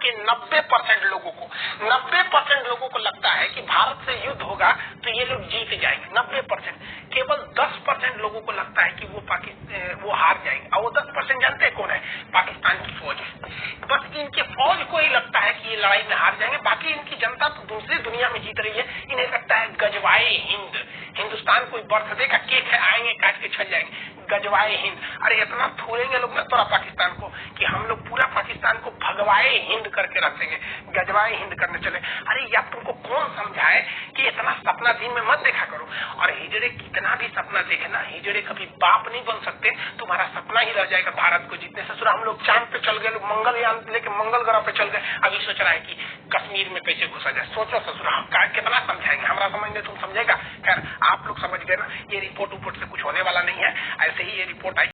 के 90% लोगों को लगता है कि भारत से युद्ध होगा तो ये लोग जीत जाएंगे। 90%। केवल 10% लोगों को लगता है कि वो हार जाएंगे। और वो 10% जानते हैं कौन है? पाकिस्तान की फौज है। बस इनके फौज को ही लगता है कि ये लड़ाई में हार जाएंगे, बाकी इनकी जनता तो दूसरी दुनिया में जीत रही है। इन्हें लगता है गजवाए हिंद, हिंदुस्तान कोई बर्थडे का केक है, आएंगे काट के चल जाएंगे। गजवाए हिंद, अरे इतना थोड़ेंगे लोग ना तोरा पाकिस्तान को कि हम लोग पूरा पाकिस्तान को भगवाए हिंद करके रख देंगे, गजवाए हिंद करने चले। अरे यार तुमको कौन समझाए कि इतना सपना दिन में मत देखा करो। और हिजड़े कितना भी सपना देखे ना, हिजड़े कभी बाप नहीं बन सकते। तुम्हारा सपना ही रह जाएगा भारत को जीतने। ससुरा हम लोग चांद पे चल गए, लोग मंगलयान लेके मंगल ग्रह पे चल गए, अभी सोच रहा है कि कश्मीर में कैसे घुसा जाए। सोचो ससुरा, हम कितना समझाएंगे, हमारा समझने तुम समझेगा। खैर आप लोग समझ गए ना, ये रिपोर्ट से कुछ होने वाला नहीं है। ऐसे ही ये रिपोर्ट आई